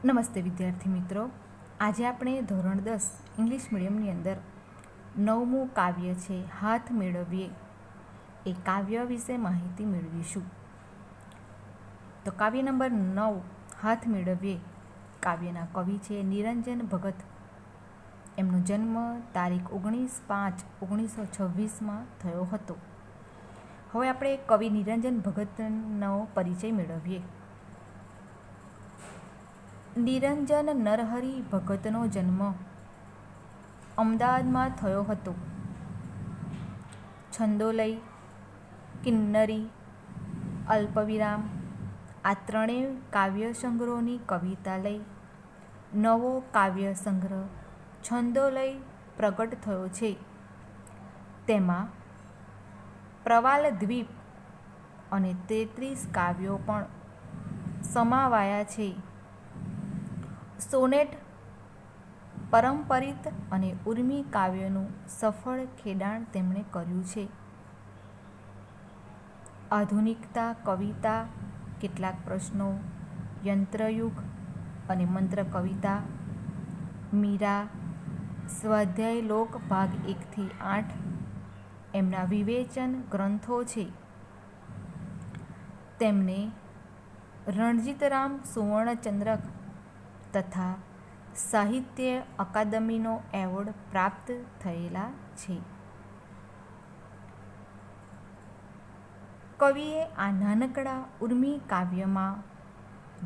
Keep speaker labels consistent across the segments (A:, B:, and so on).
A: નમસ્તે વિદ્યાર્થી મિત્રો, આજે આપણે ધોરણ 10 ઇંગ્લિશ મીડિયમની અંદર 9મું કાવ્ય છે હાથ મેળવીએ એ કાવ્ય વિશે માહિતી મેળવીશું. તો કાવ્ય નંબર 9 હાથ મેળવીએ કાવ્યના કવિ છે નિરંજન ભગત. એમનો જન્મ તારીખ 19/5/1926 થયો હતો. હવે આપણે કવિ નિરંજન ભગતનો પરિચય મેળવીએ. નિરંજન નરહરી ભગતનો જન્મ અમદાવાદમાં થયો હતો. છંદોલય, કિન્નરી, અલ્પવિરામ આ ત્રણેય કાવ્ય સંગ્રહોની કવિતા લઈ નવો કાવ્ય સંગ્રહ છંદોલય પ્રગટ થયો છે. તેમાં પ્રવાલ દ્વીપ અને 33 કાવ્યો પણ સમાવાયા છે. સોનેટ, પરંપરિત અને ઉર્મી કાવ્યનું સફળ ખેડાણ તેમણે કર્યું છે. આધુનિકતા કવિતા, કેટલાક પ્રશ્નો, યંત્રયુગ અને મંત્ર કવિતા, મીરા, સ્વાધ્યાય લોક ભાગ 1 થી 8 એમના વિવેચન ગ્રંથો છે. તેમને રણજીતરામ સુવર્ણચંદ્રક તથા સાહિત્ય અકાદમીનો એવોર્ડ પ્રાપ્ત થયેલા છે. કવિએ આ નાનકડા ઉર્મી કાવ્યમાં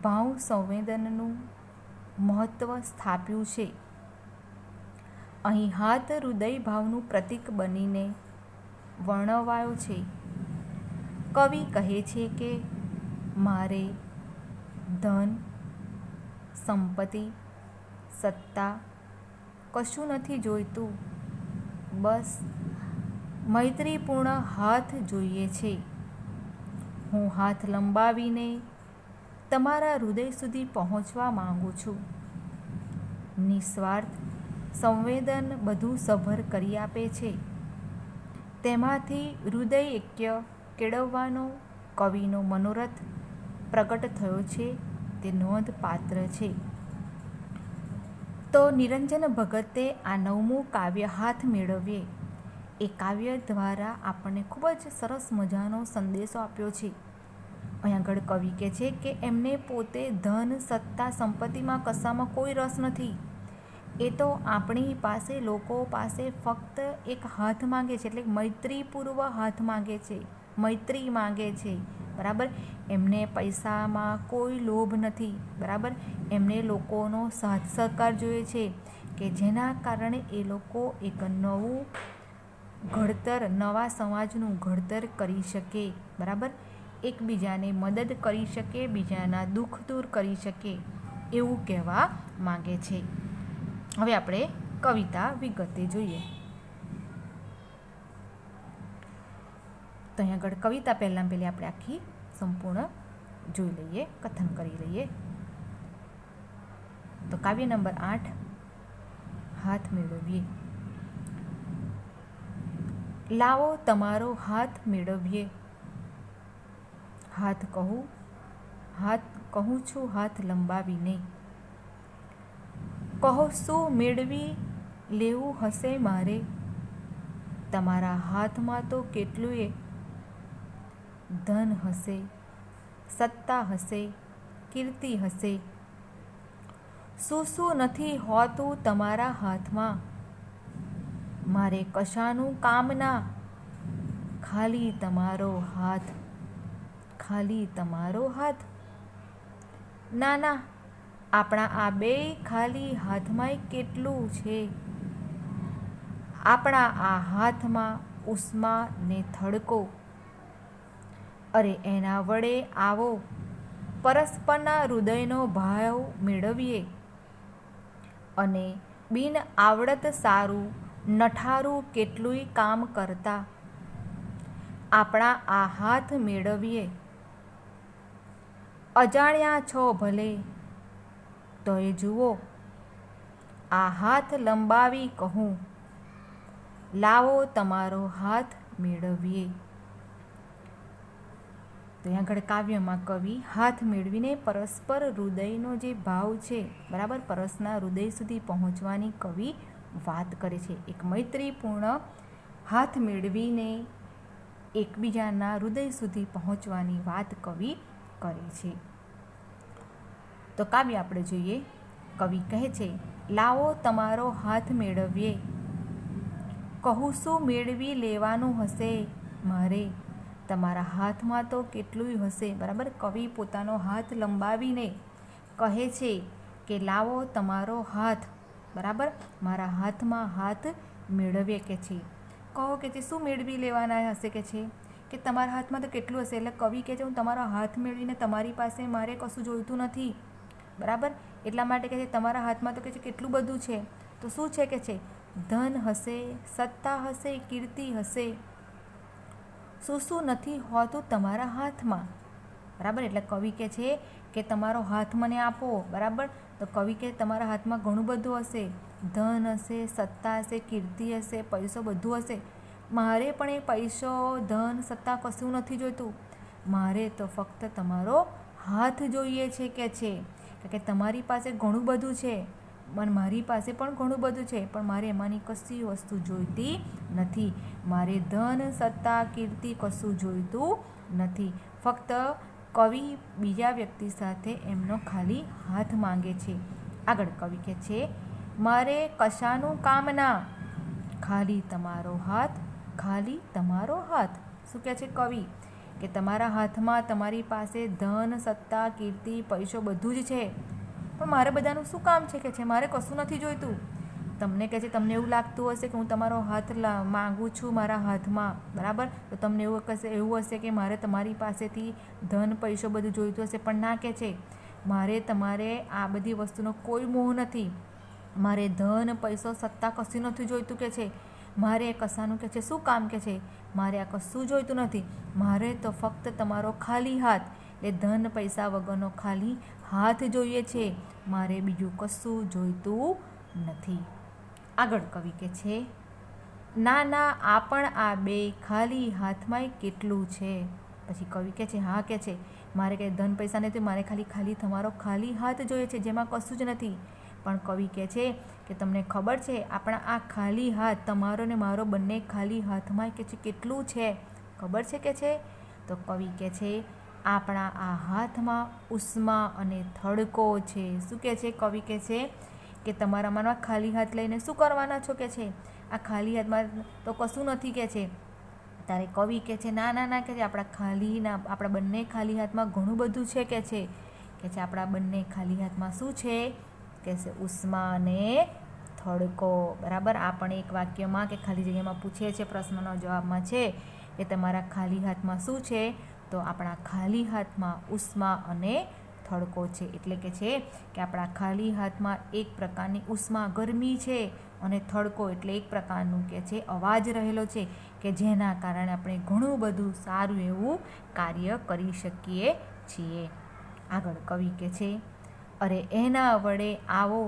A: ભાવ સંવેદનનું મહત્ત્વ સ્થાપ્યું છે. અહીં હાથ હૃદય ભાવનું પ્રતીક બનીને વર્ણવાયો છે. કવિ કહે છે કે મારે ધન, સંપત્તિ, સત્તા કશું નથી જોઈતું, બસ મૈત્રીપૂર્ણ હાથ જોઈએ છે. હું હાથ લંબાવીને તમારા હૃદય સુધી પહોંચવા માંગુ છું. નિસ્વાર્થ સંવેદન બધું સભર કરી આપે છે. તેમાંથી હૃદય ઐક્ય કેળવવાનો કવિનો મનોરથ પ્રગટ થયો છે તે નોંધપાત્ર છે. તો નિરંજન ભગતે આ 9મું કાવ્ય હાથ મેળવીએ એ કાવ્ય દ્વારા આપણને ખૂબ જ સરસ મજાનો સંદેશો આપ્યો છે. અહીં આગળ કવિ કહે છે કે એમને પોતે ધન, સત્તા, સંપત્તિમાં કશામાં કોઈ રસ નથી. એ તો આપણી પાસે લોકો પાસે ફક્ત એક હાથ માંગે છે, એટલે મૈત્રીપૂર્વ હાથ માંગે છે, મૈત્રી માંગે છે. બરાબર, એમને પૈસામાં કોઈ લોભ નથી. બરાબર, એમને લોકોનો સાથ સહકાર જોઈએ છે કે જેના કારણે એ લોકો એક નવું ઘડતર, નવા સમાજનું ઘડતર કરી શકે. બરાબર, એકબીજાને મદદ કરી શકે, બીજાના દુઃખ દૂર કરી શકે, એવું કહેવા માંગે છે. હવે આપણે કવિતા વિગતે જોઈએ. તો અહીં આગળ કવિતા પહેલાં આપણે આખી સંપૂર્ણ જોઈ લઈએ, કથન કરી લઈએ. તો કાવ્ય નંબર 8 હાથ મેળવીએ. લાવો તમારો હાથ મેળવીએ. હાથ કહું છું હાથ લંબાવીને. કહો શું મેળવી લેવું હશે મારે. તમારા હાથમાં તો કેટલુંય ધન હશે, સત્તા હશે, કીર્તિ હશે. શું નથી હોતું તમારા હાથમાં. મારે કશાનું કામ ના, ખાલી તમારો હાથ, ખાલી તમારો હાથ. ના, આપણા આ બેય ખાલી હાથમાંય કેટલું છે. આપણા આ હાથમાં ઉષ્મા ને થડકો. અરે એના વડે આવો પરસ્પરના હૃદયનો ભાવ મેળવીએ. અને બિન આવડત સારું નઠારું કેટલુંય કામ કરતા આપણા આ હાથ મેળવીએ. અજાણ્યા છો ભલે તોય જુઓ, આ હાથ લંબાવી કહું, લાવો તમારો હાથ મેળવીએ. તો અહીંયા આગળ કાવ્યમાં કવિ હાથ મેળવીને પરસ્પર હૃદયનો જે ભાવ છે, બરાબર, પરસ્પરના હૃદય સુધી પહોંચવાની કવિ વાત કરે છે. એક મૈત્રીપૂર્ણ હાથ મેળવીને એકબીજાના હૃદય સુધી પહોંચવાની વાત કવિ કરે છે. તો કાવ્ય આપણે જોઈએ. કવિ કહે છે, લાવો તમારો હાથ મેળવીએ, કહું શું મેળવી લેવાનું હશે મારે, તમારા હાથમાં તો કેટલું હશે. બરાબર, કવિ પોતાનો હાથ લંબાવીને કહે છે કે લાવો તમારો હાથ, બરાબર, મારા હાથમાં હાથ મેળવીએ કે છે. કહો કે છે શું મેળવી લેવાના હશે કે તમારા હાથમાં તો કેટલું હશે. એટલે કવિ કહે છે હું તમારો હાથ મેળવીને તમારી પાસે મારે કશું જોઈતું નથી, બરાબર, એટલા માટે કહે છે તમારા હાથમાં તો કે છે કેટલું બધું છે. તો શું છે કે છે ધન હશે, સત્તા હશે, કીર્તિ હશે, શું શું નથી હોતું તમારા હાથમાં, બરાબર. એટલે કવિ કહે છે કે તમારો હાથ મને આપો, બરાબર. તો કવિ કહે તમારા હાથમાં ઘણું બધું હશે, ધન હશે, સત્તા હશે, કીર્તિ હશે, પૈસો બધું હશે. મારે પણ એ પૈસો, ધન, સત્તા કશું નથી જોઈતું. મારે તો ફક્ત તમારો હાથ જોઈએ છે કે તમારી પાસે ઘણું બધું છે, પણ મારી પાસે પણ ઘણું બધું છે, પણ મારે એમાંની કશી વસ્તુ જોઈતી નથી. મારે ધન, સત્તા, કીર્તિ કશું જોઈતું નથી. ફક્ત કવિ બીજા વ્યક્તિ સાથે એમનો ખાલી હાથ માંગે છે. આગળ કવિ કહે છે મારે કશાનું કામ ના, ખાલી તમારો હાથ, ખાલી તમારો હાથ. શું કહે છે કવિ કે તમારા હાથમાં તમારી પાસે ધન, સત્તા, કીર્તિ, પૈસો બધું જ છે, પણ મારે બધાનું શું કામ છે કે છે મારે કશું નથી જોઈતું. તમને કહે છે તમને એવું લાગતું હશે કે હું તમારો હાથ માંગુ છું મારા હાથમાં, બરાબર. તો તમને એવું હશે કે મારે તમારી પાસેથી ધન, પૈસો બધું જોઈતું હશે, પણ ના કહે છે મારે તમારે આ બધી વસ્તુનો કોઈ મોહ નથી. મારે ધન, પૈસો, સત્તા કશું નથી જોઈતું કે છે. મારે કશાનું કે છે શું કામ કે છે મારે આ કશું જોઈતું નથી. મારે તો ફક્ત તમારો ખાલી હાથ, એટલે ધન, પૈસા વગરનો ખાલી હાથ જોઈએ છે. મારે બીજું કશું જોઈતું નથી. આગળ કવિ કે છે ના ના આ પણ આ બે ખાલી હાથમાંય કેટલું છે. પછી કવિ કે છે હા કે છે મારે કંઈ ધન, પૈસા નથી, મારે ખાલી તમારો ખાલી હાથ જોઈએ છે જેમાં કશું જ નથી. પણ કવિ કહે છે કે તમને ખબર છે આપણા આ ખાલી હાથ, તમારો ને મારો બંને ખાલી હાથમાં કે છે કેટલું છે, ખબર છે કે છે. તો કવિ કહે છે આપણા આ હાથમાં ઉષ્મા અને થડકો છે. શું કહે છે કવિ કહે છે કે તમારામાં ખાલી હાથ લઈને શું કરવાના છો કે છે, આ ખાલી હાથમાં તો કશું નથી કે છે. ત્યારે કવિ કહે છે ના ના ના કે છે આપણા બંને ખાલી હાથમાં ઘણું બધું છે કે છે આપણા બંને ખાલી હાથમાં શું છે કે છે ઉષ્મા અને થડકો, બરાબર. આ પણ એક વાક્યમાં કે ખાલી જગ્યામાં પૂછે છે, પ્રશ્નનો જવાબમાં છે કે તમારા ખાલી હાથમાં શું છે. તો આપણા ખાલી હાથમાં ઉષ્મા અને થડકો છે. એટલે કે છે કે આપણા ખાલી હાથમાં એક પ્રકારની ઉષ્મા, ગરમી છે, અને થડકો એટલે એક પ્રકારનું કે છે અવાજ રહેલો છે કે જેના કારણે આપણે ઘણું બધું સારું એવું કાર્ય કરી શકીએ છીએ. આગળ કવિ કે છે અરે એના વડે આવો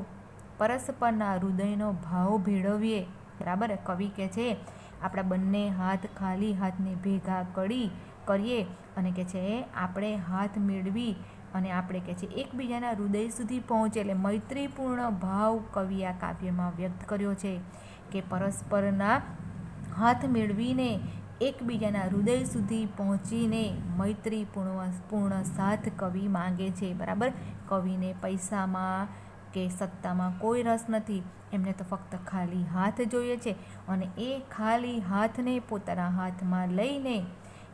A: પરસ્પરના હૃદયનો ભાવ ભેળવીએ, બરાબર. કવિ કહે છે આપણા બંને હાથ, ખાલી હાથને ભેગા કરીએ અને કે છે આપણે હાથ મેળવી અને આપણે કે છે એકબીજાના હૃદય સુધી પહોંચે. એટલે મૈત્રીપૂર્ણ ભાવ કવિ આ કાવ્યમાં વ્યક્ત કર્યો છે કે પરસ્પરના હાથ મેળવીને એકબીજાના હૃદય સુધી પહોંચીને મૈત્રીપૂર્ણ સાથ કવિ માંગે છે, બરાબર. કવિને પૈસામાં કે સત્તામાં કોઈ રસ નથી, એમને તો ફક્ત ખાલી હાથ જોઈએ છે. અને એ ખાલી હાથને પોતાના હાથમાં લઈને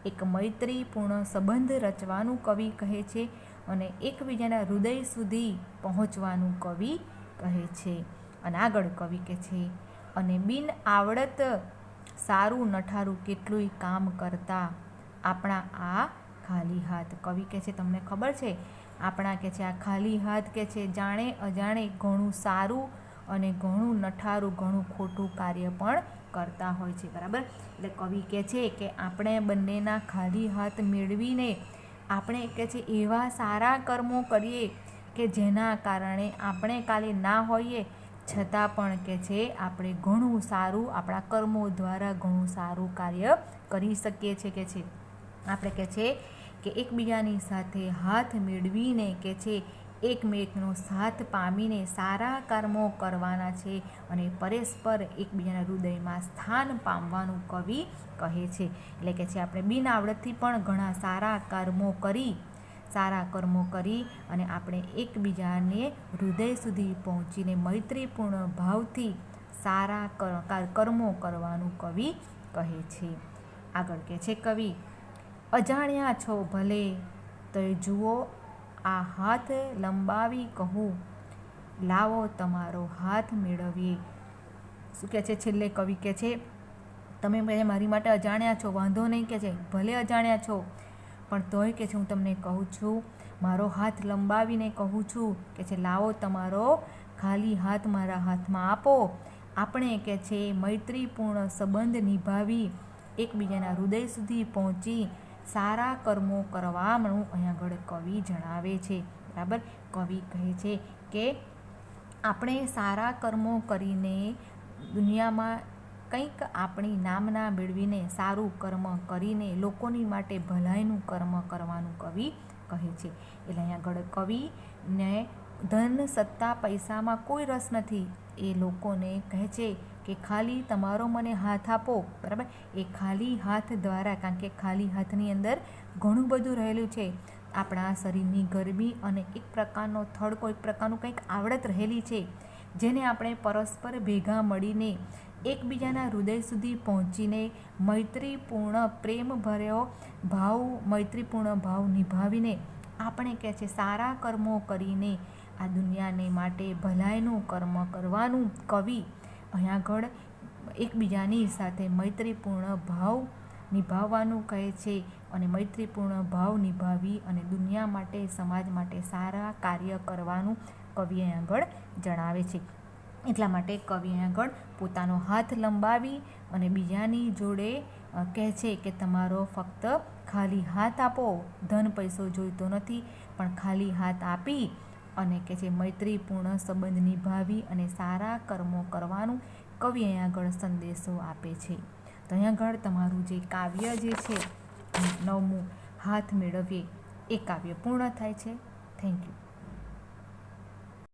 A: એક મૈત્રીપૂર્ણ સંબંધ રચવાનું કવિ કહે છે અને એકબીજાના હૃદય સુધી પહોંચવાનું કવિ કહે છે. અને આગળ કવિ કહે છે અને બિન આવડત સારું નઠારું કેટલુંય કામ કરતા આપણા આ ખાલી હાથ. કવિ કહે છે તમને ખબર છે આપણા કે છે આ ખાલી હાથ કે છે જાણે અજાણે ઘણું સારું અને ઘણું નઠારું, ઘણું ખોટું કાર્ય પણ કરતા હોય છે, બરાબર. એટલે કવિ કહે છે કે આપણે બંનેના ખાલી હાથ મેળવીને આપણે કે છે એવા સારા કર્મો કરીએ કે જેના કારણે આપણે કાલે ના હોઈએ છતાં પણ કે છે આપણે ઘણું સારું આપણા કર્મો દ્વારા ઘણું સારું કાર્ય કરી શકીએ છીએ કે છે. આપણે કે છે કે એકબીજાની સાથે હાથ મેળવીને કે છે એકમેકનો સાથ પામીને સારા કર્મો કરવાના છે અને પરસ્પર એકબીજાના હૃદયમાં સ્થાન પામવાનું કવિ કહે છે. એટલે કે છે આપણે બિન આવડતથી પણ ઘણા સારા કર્મો કરી અને આપણે એકબીજાને હૃદય સુધી પહોંચીને મૈત્રીપૂર્ણ ભાવથી સારા કર્મો કરવાનું કવિ કહે છે. આગળ કહે છે કવિ, અજાણ્યા છો ભલે તો જુઓ આ હાથ લંબાવી કહું, લાવો તમારો હાથ મેળવીએ. શું કહે છે છેલ્લે કવિ કહે છે, તમે મારી માટે અજાણ્યા છો, વાંધો નહીં કે છે, ભલે અજાણ્યા છો પણ તોય કે છે હું તમને કહું છું, મારો હાથ લંબાવીને કહું છું કે છે લાવો તમારો ખાલી હાથ મારા હાથમાં આપો. આપણે કે છે મૈત્રીપૂર્ણ સંબંધ નિભાવી એકબીજાના હૃદય સુધી પહોંચી સારા કર્મો કરવાનું અહીંયા આગળ કવિ જણાવે છે. બરાબર, કવિ કહે છે કે આપણે સારા કર્મો કરીને દુનિયામાં કંઈક આપણી નામના મેળવીને સારું કર્મ કરીને લોકોની માટે ભલાઈનું કર્મ કરવાનું કવિ કહે છે. એટલે અહીંયા આગળ કવિને ધન સત્તા પૈસામાં કોઈ રસ નથી. એ લોકોને કહે છે કે ખાલી તમારો મને હાથ આપો. બરાબર, એ ખાલી હાથ દ્વારા, કારણ કે ખાલી હાથની અંદર ઘણું બધું રહેલું છે. આપણા શરીરની ગરમી અને એક પ્રકારનો થડકો, એક પ્રકારનું કંઈક આવડત રહેલી છે જેને આપણે પરસ્પર ભેગા મળીને એકબીજાના હૃદય સુધી પહોંચીને મૈત્રીપૂર્ણ ભાવ નિભાવીને આપણે કહે છે સારા કર્મો કરીને આ દુનિયાને માટે ભલાઈનું કર્મ કરવાનું કવિ અહીંયા આગળ એકબીજાની સાથે મૈત્રીપૂર્ણ ભાવ નિભાવવાનું કહે છે. અને મૈત્રીપૂર્ણ ભાવ નિભાવી અને દુનિયા માટે, સમાજ માટે સારા કાર્ય કરવાનું કવિ અહીંયા આગળ જણાવે છે. એટલા માટે કવિ અહીંયા આગળ પોતાનો હાથ લંબાવી અને બીજાની જોડે કહે છે કે તમારો ફક્ત ખાલી હાથ આપો, ધન પૈસો જોઈતો નથી, પણ ખાલી હાથ આપી અને કે છે મૈત્રીપૂર્ણ સંબંધ નિભાવી અને સારા કર્મો કરવાનું કવિ અહીંયા આગળ સંદેશો આપે છે. તો અહીંયા આગળ તમારું જે કાવ્ય જે છે 9મું હાથ મેળવીએ એ કાવ્ય પૂર્ણ થાય છે. Thank you.